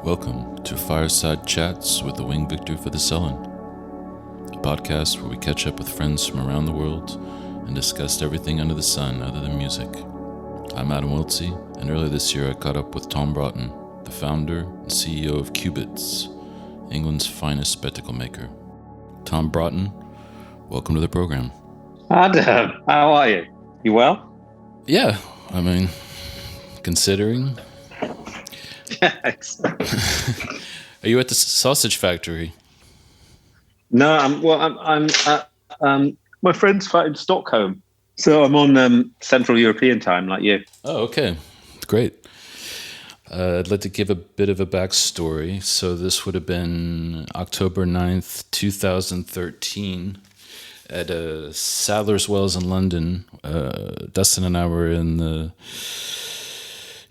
Welcome to Fireside Chats with the Wing Victor for the Sullen, a podcast where we catch up with friends from around the world and discuss everything under the sun other than music. I'm Adam Wiltsey, and earlier this year I caught up with Tom Broughton, the founder and CEO of Cubitts, England's finest spectacle maker. Tom Broughton, welcome to the program. Adam, how are you? You well? Yeah, considering. Yeah, excellent. Are you at the sausage factory? No, I'm at my friend's flat in Stockholm, so I'm on Central European time, like you. Oh, okay, great. I'd like to give a bit of a backstory. So this would have been October 9th, 2013, at Sadler's Wells in London. Dustin and I were in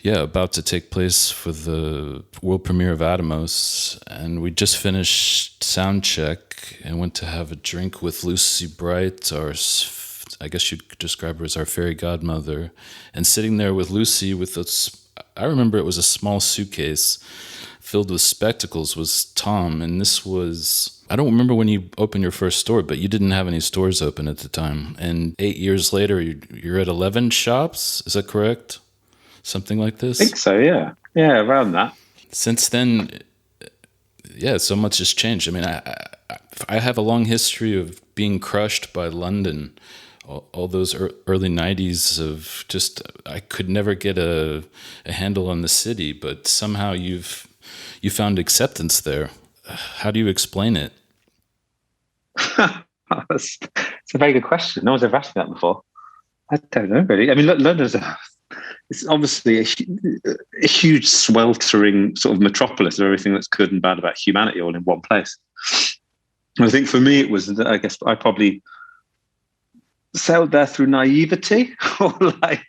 about to take place for the world premiere of Atomos, and we just finished sound check and went to have a drink with Lucy Bright, I guess you'd describe her as our fairy godmother, and sitting there with Lucy with I remember it was a small suitcase filled with spectacles was Tom, and this was, I don't remember when you opened your first store, but you didn't have any stores open at the time, and 8 years later you're at 11 shops, is that correct? Something like this? I think so, yeah. Yeah, around that. Since then, so much has changed. I mean, I have a long history of being crushed by London. All those early 90s of just, I could never get a handle on the city, but somehow you found acceptance there. How do you explain it? It's a very good question. No one's ever asked me that before. I don't know, really. I mean, London's it's obviously a huge sweltering sort of metropolis of everything that's good and bad about humanity all in one place. I think for me it was that I guess I probably sailed there through naivety, or because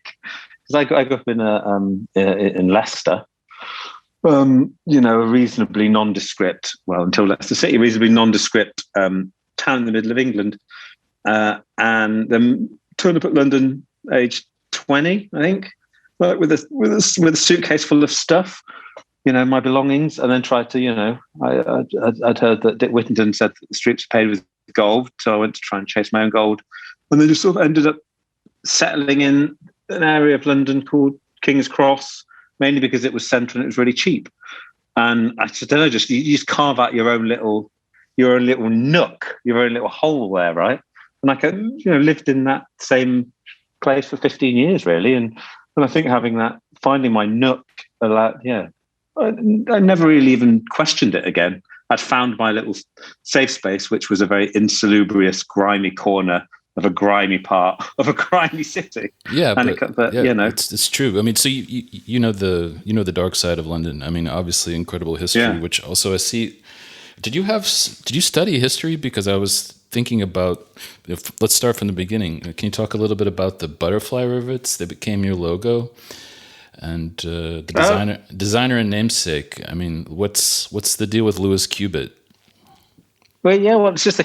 I grew up in Leicester, a reasonably nondescript, until Leicester City, reasonably nondescript town in the middle of England, and then turned up at London aged 20, I think, like with a suitcase full of stuff, my belongings, and then tried to, I'd heard that Dick Whittington said that the streets were paved with gold, so I went to try and chase my own gold, and then just sort of ended up settling in an area of London called King's Cross, mainly because it was central and it was really cheap. And I just don't know, you just carve out your own little nook, your own little hole there, right? And I lived in that same place for 15 years, really, and I think finding my nook allowed, I never really even questioned it again. I'd found my little safe space, which was a very insalubrious, grimy corner of a grimy part of a grimy city. Yeah, it's true. I mean, so you know the dark side of London. I mean, obviously incredible history, which also I see. Did you study history? Because I was thinking about, let's start from the beginning. Can you talk a little bit about the butterfly rivets that became your logo, and the designer and namesake? I mean, what's the deal with Lewis Cubitt? Well, it's just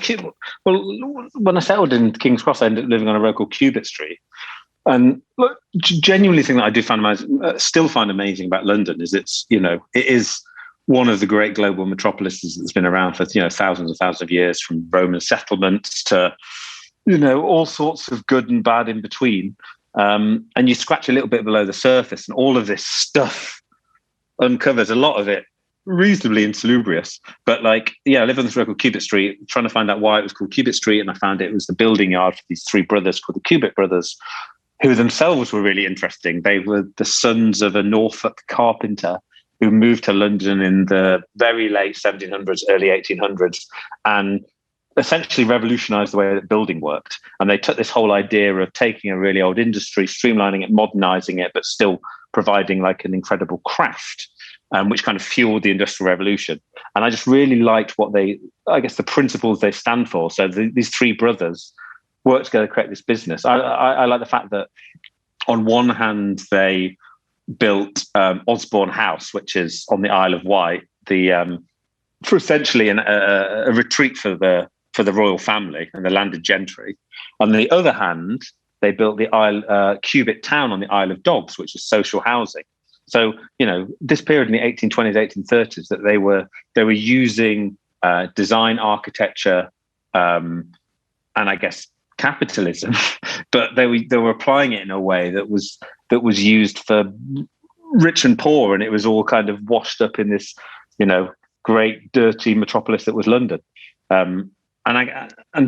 when I settled in King's Cross, I ended up living on a road called Cubitt Street, and genuinely thing that I do still find amazing about London is it is one of the great global metropolises that's been around for thousands and thousands of years, from Roman settlements to all sorts of good and bad in between. And you scratch a little bit below the surface, and all of this stuff uncovers, a lot of it reasonably insalubrious. But I live on this road called Cubitt Street, trying to find out why it was called Cubitt Street, and I found it was the building yard for these three brothers called the Cubitt brothers, who themselves were really interesting. They were the sons of a Norfolk carpenter who moved to London in the very late 1700s, early 1800s, and essentially revolutionized the way that building worked. And they took this whole idea of taking a really old industry, streamlining it, modernizing it, but still providing an incredible craft, which kind of fueled the Industrial Revolution. And I just really liked the principles they stand for. So these three brothers worked together to create this business. I like the fact that on one hand, they built Osborne House, which is on the Isle of Wight, for essentially a retreat for the royal family and the landed gentry. On the other hand, they built the Cubitt town on the Isle of Dogs, which is social housing. So, this period in the 1820s, 1830s, that they were using design, architecture, and I guess capitalism, but they were applying it in a way that was used for rich and poor, and it was all kind of washed up in this, great dirty metropolis that was London. And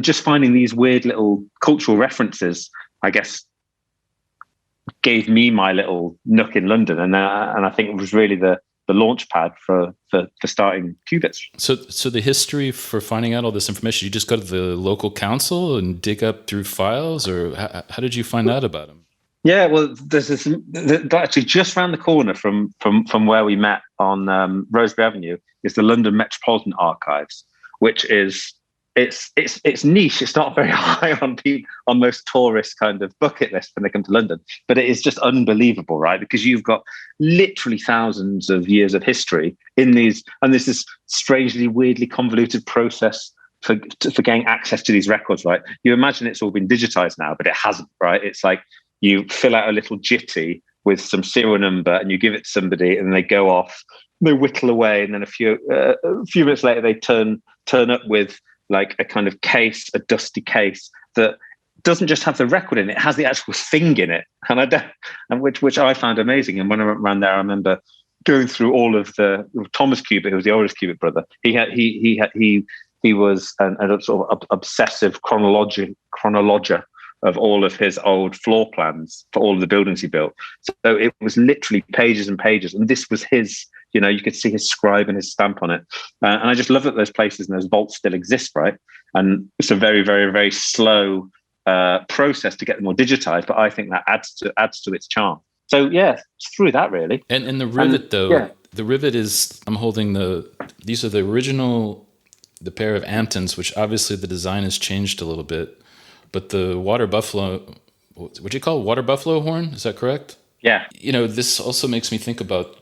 just finding these weird little cultural references, I guess, gave me my little nook in London, and I think it was really the launch pad for starting Cubitts. So the history for finding out all this information, you just go to the local council and dig up through files, or how did you find out about them? Yeah, well, there's this actually just around the corner from where we met on Rosebery Avenue is the London Metropolitan Archives, which is it's niche. It's not very high on most tourist kind of bucket list when they come to London, but it is just unbelievable, right? Because you've got literally thousands of years of history in these, and this is strangely, weirdly convoluted process for getting access to these records, right? You imagine it's all been digitized now, but it hasn't, right? It's like you fill out a little jitty with some serial number and you give it to somebody, and they go off, they whittle away, and then a few minutes later they turn up with like a kind of case, a dusty case that doesn't just have the record in it, it has the actual thing in it, and which I found amazing. And when I went around there, I remember going through all of the Thomas Cubitt, who was the oldest Cubitt brother. He was a sort of obsessive chronologer of all of his old floor plans for all of the buildings he built. So it was literally pages and pages, and this was his. You could see his scribe and his stamp on it. And I just love that those places and those vaults still exist, right? And it's a very, very, very slow process to get them all digitized, but I think that adds to its charm. So yeah, it's through that really. And the rivet the rivet is, I'm holding these are the original, the pair of Amptons, which obviously the design has changed a little bit, but the water buffalo, what you call water buffalo horn, is that correct? Yeah. This also makes me think about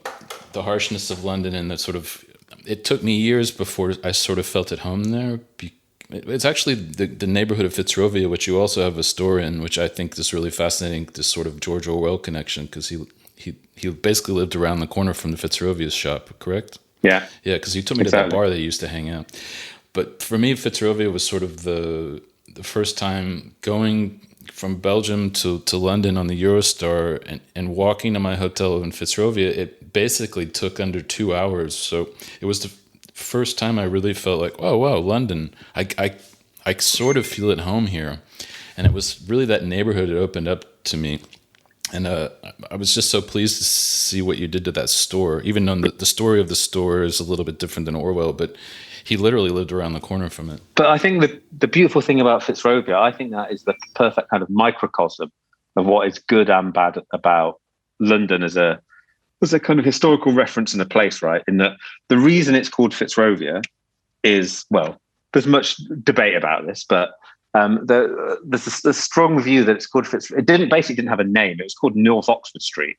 the harshness of London, and that sort of, it took me years before I sort of felt at home there. It's actually the neighborhood of Fitzrovia, which you also have a store in, which I think is really fascinating, this sort of George Orwell connection, because he basically lived around the corner from the Fitzrovia shop, correct? Yeah. Yeah, because he took me to that bar they used to hang out. But for me, Fitzrovia was sort of the first time going from Belgium to London on the Eurostar and walking to my hotel in Fitzrovia. It basically took under 2 hours. So it was the first time I really felt like, oh, wow, London. I sort of feel at home here. And it was really that neighborhood that opened up to me. And I was just so pleased to see what you did to that store, even though the story of the store is a little bit different than Orwell, but he literally lived around the corner from it. But I think the beautiful thing about Fitzrovia, I think that is the perfect kind of microcosm of what is good and bad about London as a kind of historical reference in a place, right? In that the reason it's called Fitzrovia is, well, there's much debate about this, but there's a strong view that it's called Fitzrovia. It didn't have a name. It was called North Oxford Street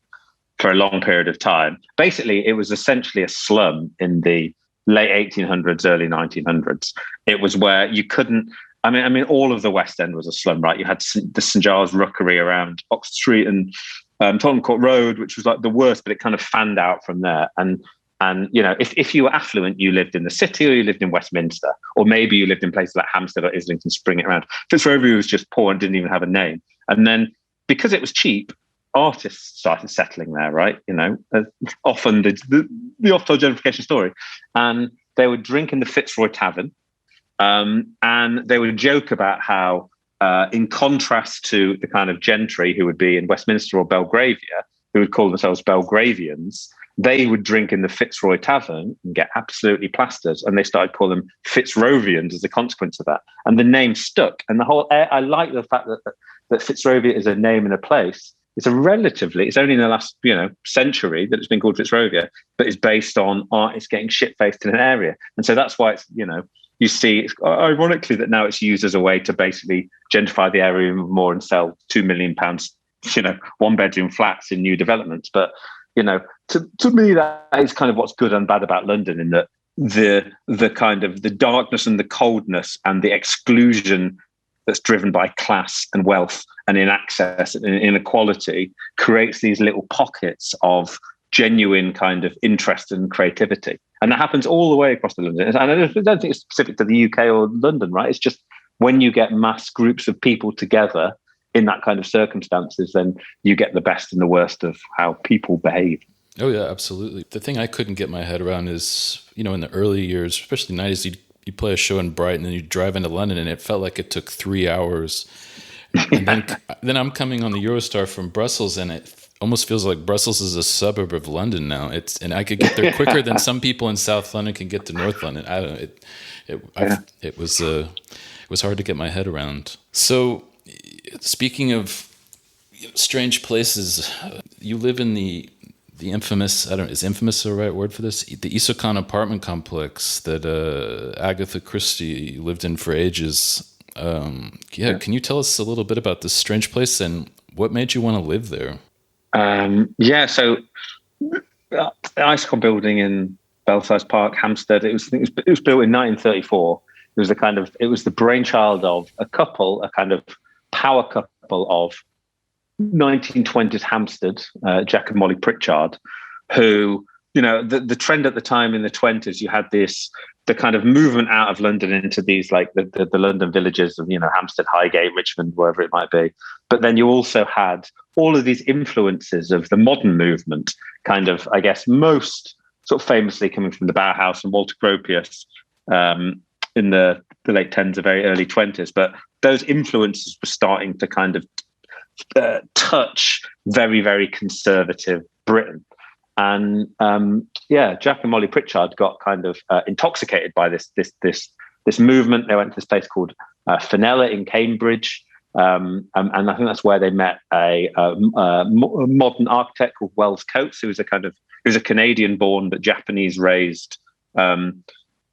for a long period of time. Basically, it was essentially a slum in the late 1800s, early 1900s. It was where you couldn't, I mean, all of the West End was a slum, right? You had the St. Giles Rookery around Oxford Street and Tottenham Court Road, which was like the worst, but it kind of fanned out from there. And if you were affluent, you lived in the city or you lived in Westminster, or maybe you lived in places like Hampstead or Islington, spring it around. Fitzrovia was just poor and didn't even have a name. And then because it was cheap, artists started settling there, right? Often the oft-told gentrification story. And they would drink in the Fitzroy Tavern, and they would joke about how, in contrast to the kind of gentry who would be in Westminster or Belgravia, who would call themselves Belgravians, they would drink in the Fitzroy Tavern and get absolutely plastered. And they started calling them Fitzrovians as a consequence of that. And the name stuck. And I like the fact that Fitzrovia is a name and a place. It's only in the last, century that it's been called Fitzrovia, but it's based on artists getting shit-faced in an area. And so that's why it's, you see, it's ironically that now it's used as a way to basically gentrify the area more and sell £2 million, one-bedroom flats in new developments. But, to me, that is kind of what's good and bad about London, in that the kind of the darkness and the coldness and the exclusion that's driven by class and wealth and inaccess and inequality creates these little pockets of genuine kind of interest and creativity. And that happens all the way across the London. And I don't think it's specific to the UK or London, right? It's just when you get mass groups of people together in that kind of circumstances, then you get the best and the worst of how people behave. Oh, yeah, absolutely. The thing I couldn't get my head around is, in the early years, especially the 90s, you play a show in Brighton and you drive into London and it felt like it took 3 hours. And then I'm coming on the Eurostar from Brussels and it almost feels like Brussels is a suburb of London now. And I could get there quicker than some people in South London can get to North London. I don't know. It was hard to get my head around. So speaking of strange places, you live in the infamous, is infamous the right word for this? The Isokon apartment complex that Agatha Christie lived in for ages. Can you tell us a little bit about this strange place and what made you want to live there? So the Isokon Building in Belsize Park, Hampstead, it was built in 1934. It was the brainchild of a kind of power couple of 1920s Hampstead, Jack and Molly Pritchard, who, the trend at the time in the 20s, you had the kind of movement out of London into these like the London villages of, Hampstead, Highgate, Richmond, wherever it might be. But then you also had all of these influences of the modern movement, kind of, I guess, most sort of famously coming from the Bauhaus and Walter Gropius in the late 10s or very early 20s. But those influences were starting to kind of touch very, very conservative Britain. And Jack and Molly Pritchard got kind of intoxicated by this movement. They went to this place called Fenella in Cambridge, and I think that's where they met a modern architect called Wells Coates, who was a Canadian-born but Japanese-raised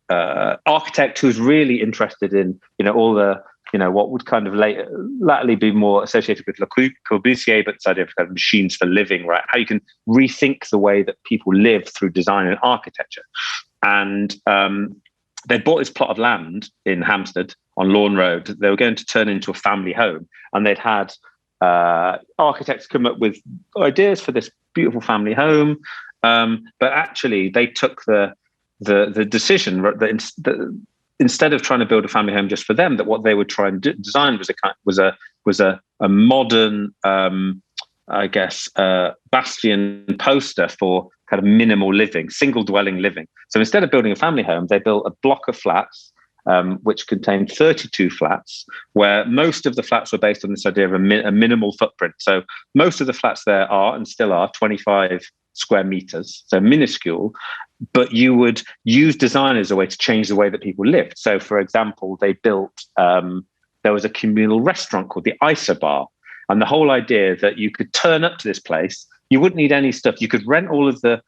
architect who was really interested in all the what would kind of latterly be more associated with Le Corbusier, but this idea of kind of machines for living, right? How you can rethink the way that people live through design and architecture. And they bought this plot of land in Hampstead on Lawn Road that they were going to turn into a family home. And they'd had architects come up with ideas for this beautiful family home. But actually, they took the decision that instead of trying to build a family home just for them, that what they would try and design was a modern, bastion poster for kind of minimal living, single dwelling living. So instead of building a family home, they built a block of flats, which contained 32 flats, where most of the flats were based on this idea of a minimal footprint. So most of the flats there are and still are 25 square meters, so minuscule, but you would use design as a way to change the way that people lived. So, for example, they built, there was a communal restaurant called the Isobar, and the whole idea that you could turn up to this place, you wouldn't need any stuff. You could rent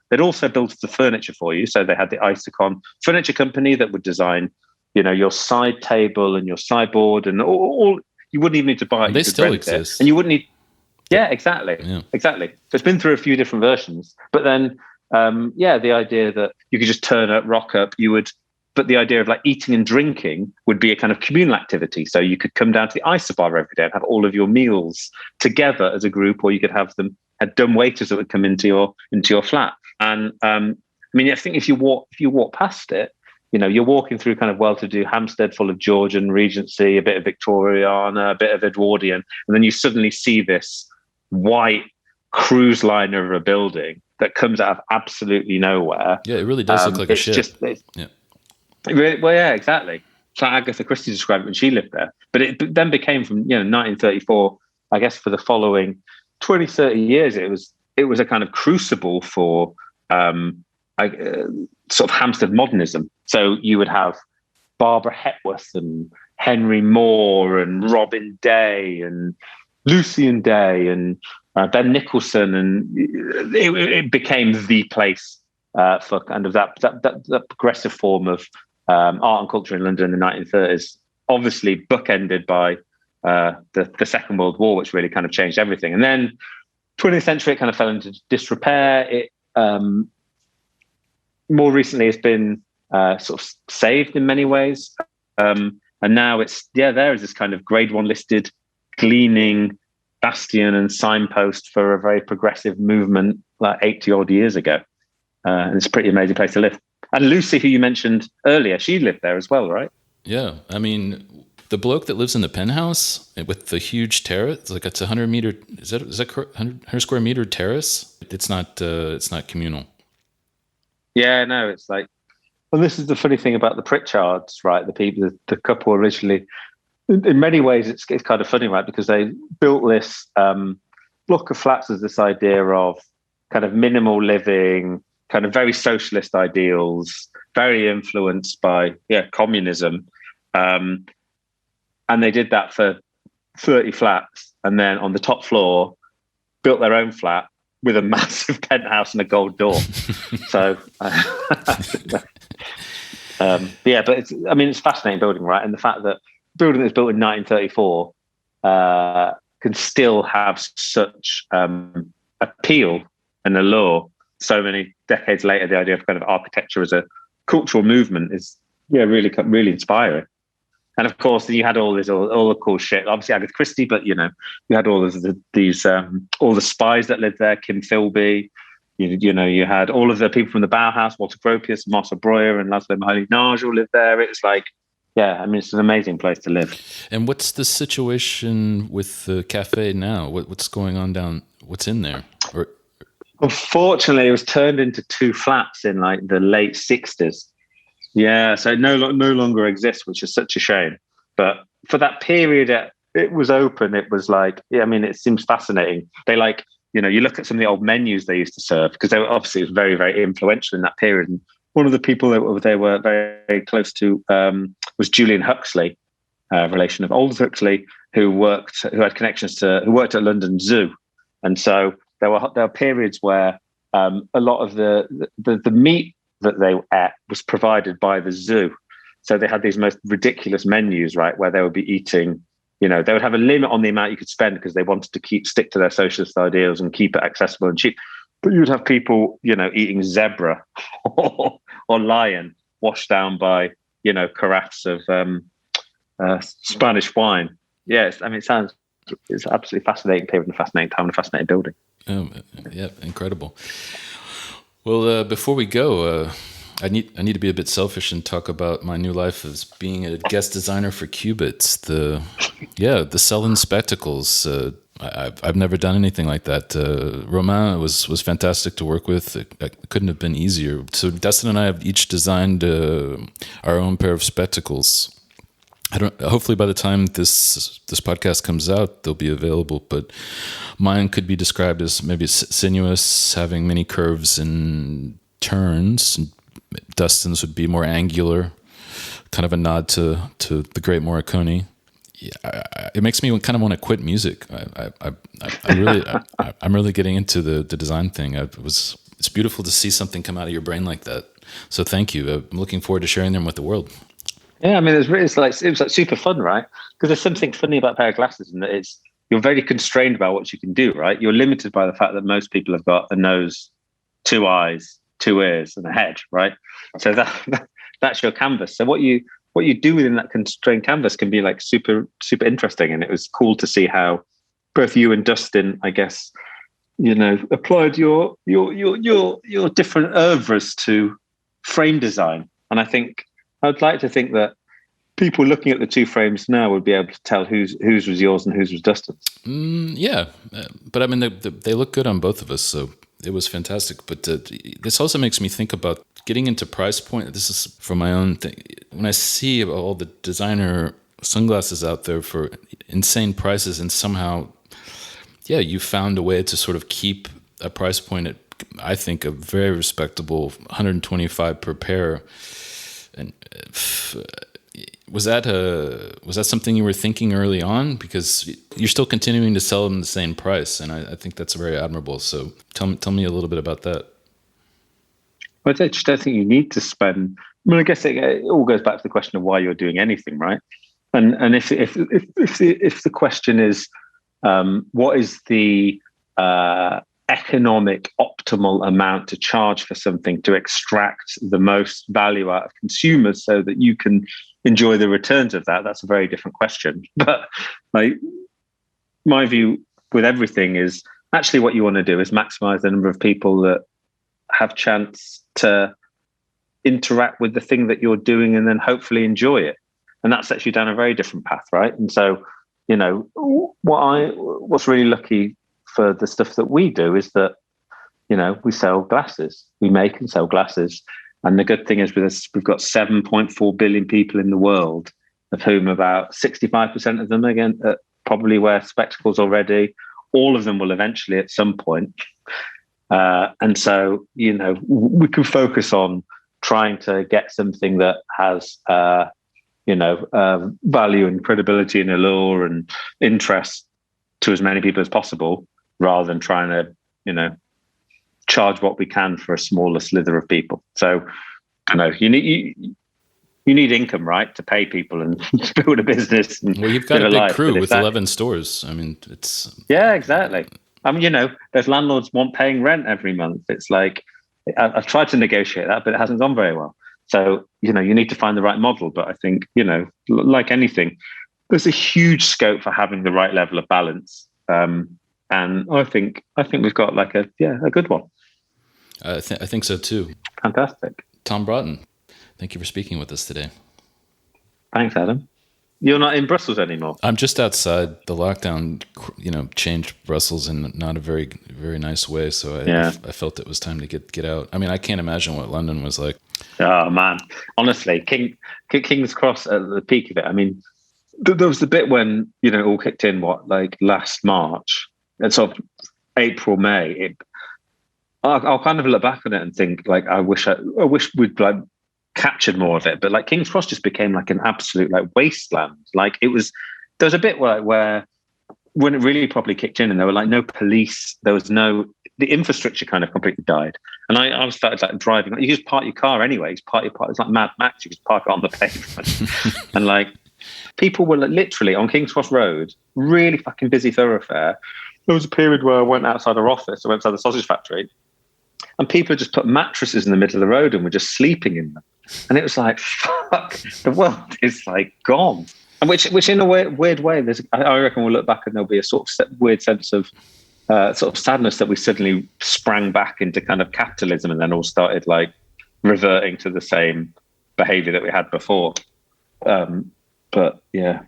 they'd also built the furniture for you. So they had the Isokon Furniture Company that would design, your side table and your sideboard and all you wouldn't even need to buy it. They still exist. And you wouldn't need. Yeah, exactly. Exactly. So it's been through a few different versions, but then, the idea that you could just turn up, rock up, but the idea of like eating and drinking would be a kind of communal activity. So you could come down to the Isobar every day and have all of your meals together as a group, or you could have dumb waiters that would come into your flat. And I think if you walk past it, you're walking through kind of well-to-do Hampstead full of Georgian, Regency, a bit of Victoriana, a bit of Edwardian, and then you suddenly see this white cruise liner of a building that comes out of absolutely nowhere. Yeah, it really does look like a ship. Exactly. So Agatha Christie described it when she lived there. But it then became from 1934, I guess, for the following 20, 30 years, it was a kind of crucible for sort of Hampstead modernism. So you would have Barbara Hepworth and Henry Moore and Robin Day and Lucian Day and Ben Nicholson, and it became the place for kind of that progressive form of art and culture in London in the 1930s. Obviously, bookended by the Second World War, which really kind of changed everything. And then 20th century, it kind of fell into disrepair. It more recently has been sort of saved in many ways, and now there is this kind of Grade 1 listed, gleaming, bastion and signpost for a very progressive movement like 80 odd years ago. And it's a pretty amazing place to live. And Lucy, who you mentioned earlier, she lived there as well, right? Yeah. I mean, the bloke that lives in the penthouse with the huge terrace, like it's 100 meter, is that 100 square meter terrace? It's not communal. Yeah, no, it's like, well, this is the funny thing about the Pritchards, right? The couple originally, in many ways, it's kind of funny, right? Because they built this block of flats as this idea of kind of minimal living, kind of very socialist ideals, very influenced by communism, and they did that for 30 flats, and then on the top floor, built their own flat with a massive penthouse and a gold door. So, but it's a fascinating building, right? And the fact that building that was built in 1934 can still have such appeal and allure so many decades later. The idea of kind of architecture as a cultural movement is really inspiring. And of course, you had all the cool shit. Obviously, Agatha Christie, but you had all of these all the spies that lived there. Kim Philby. You had all of the people from the Bauhaus, Walter Gropius, Marcel Breuer, and Laszlo Moholy-Nagy all lived there. It's like, it's an amazing place to live. And what's the situation with the cafe now? What's going on what's in there? Unfortunately, it was turned into 2 flats in like the late 60s. Yeah, so it no longer exists, which is such a shame. But for that period it was open, it was like, it seems fascinating. They you look at some of the old menus they used to serve, because they were obviously very, very influential in that period. And one of the people that they were very, very close to was Julian Huxley, relation of Aldous Huxley, who worked at London Zoo. And so there were periods where a lot of the meat that they ate was provided by the zoo. So they had these most ridiculous menus, right, where they would be eating, they would have a limit on the amount you could spend because they wanted to stick to their socialist ideals and keep it accessible and cheap. But you would have people, eating zebra or lion washed down by, carafes of Spanish wine. Yes, it's absolutely fascinating period and a fascinating time and a fascinating building. Yeah, incredible. Well, before we go, I need to be a bit selfish and talk about my new life as being a guest designer for Cubitts. The Sullen spectacles. I've never done anything like that. Romain was fantastic to work with. It couldn't have been easier. So Dustin and I have each designed our own pair of spectacles. Hopefully by the time this podcast comes out, they'll be available, but mine could be described as maybe sinuous, having many curves and turns. Dustin's would be more angular, kind of a nod to the great Morricone. It makes me kind of want to quit music. I'm really getting into the design thing. It's beautiful to see something come out of your brain like that. So thank you. I'm looking forward to sharing them with the world. Yeah, it was like super fun, right? Because there's something funny about a pair of glasses, and that you're very constrained about what you can do, right? You're limited by the fact that most people have got a nose, 2 eyes, 2 ears, and a head, right? So that's your canvas. So what you do within that constrained canvas can be like super, super interesting. And it was cool to see how both you and Dustin, I guess, applied your different oeuvres to frame design. And I'd like to think that people looking at the 2 frames now would be able to tell whose was yours and whose was Dustin's. Yeah, but they look good on both of us, so it was fantastic. But this also makes me think about getting into price point. This is for my own thing. When I see all the designer sunglasses out there for insane prices, and somehow, you found a way to sort of keep a price point at, I think, a very respectable $125 per pair. And was that something you were thinking early on? Because you're still continuing to sell them the same price, and I think that's very admirable. So tell me a little bit about that. Well, I just don't think you need to spend. I guess it all goes back to the question of why you're doing anything, right? And if the question is what is the economic optimal amount to charge for something to extract the most value out of consumers so that you can enjoy the returns of that, that's a very different question. But like my view with everything is actually what you want to do is maximize the number of people that have chance to interact with the thing that you're doing and then hopefully enjoy it. And that sets you down a very different path, right? And so, you know, what's really lucky for the stuff that we do is that, you know, we sell glasses. We make and sell glasses. And the good thing is with us, we've got 7.4 billion people in the world, of whom about 65% of them, again, probably wear spectacles already. All of them will eventually at some point. And so, you know, we can focus on trying to get something that has, value and credibility and allure and interest to as many people as possible, rather than trying to, you know, charge what we can for a smaller slither of people. So, I know you need income, right, to pay people and to build a business. And well, you've got a big crew with 11 stores. I mean, it's... Yeah, exactly. I mean, you know, there's landlords want paying rent every month. It's like, I've tried to negotiate that, but it hasn't gone very well. So, you know, you need to find the right model. But I think, you know, like anything, there's a huge scope for having the right level of balance. And I think we've got like a good one. I think so too. Fantastic. Tom Broughton, thank you for speaking with us today. Thanks, Adam. You're not in Brussels anymore. I'm just outside. The lockdown, you know, changed Brussels in not a very, very nice way. So I felt it was time to get out. I mean, I can't imagine what London was like. Oh man, honestly, King's Cross at the peak of it. I mean, there was the bit when, you know, it all kicked in. Like last March, and sort of April, May. I'll kind of look back on it and think like, I wish we'd like captured more of it, but like King's Cross just became like an absolute like wasteland. Like there was a bit where when it really properly kicked in and there were like no police, the infrastructure kind of completely died. And I started like driving, you just park your car anyway, it's like Mad Max, you just park it on the pavement. And like people were literally on King's Cross Road, really fucking busy thoroughfare. There was a period where I went outside our office, I went outside the sausage factory, and people just put mattresses in the middle of the road and were just sleeping in them. And it was like, fuck, the world is like gone. And which in a weird way, I reckon we'll look back and there'll be a sort of weird sense of sort of sadness that we suddenly sprang back into kind of capitalism and then all started like reverting to the same behavior that we had before. But yeah.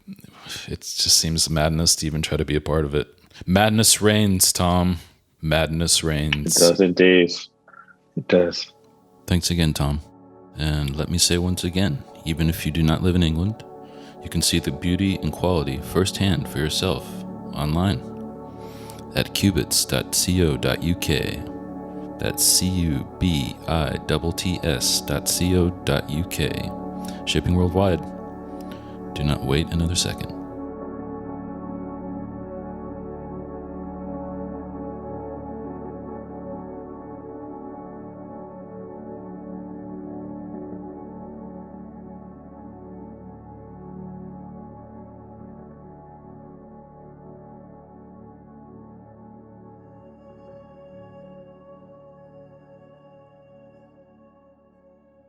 It just seems madness to even try to be a part of it. Madness reigns, Tom. Madness reigns. It does indeed. It does. Thanks again, Tom. And let me say once again, even if you do not live in England, you can see the beauty and quality firsthand for yourself online at cubitts.co.uk. That's cubitts.co.uk. Shipping worldwide. Do not wait another second.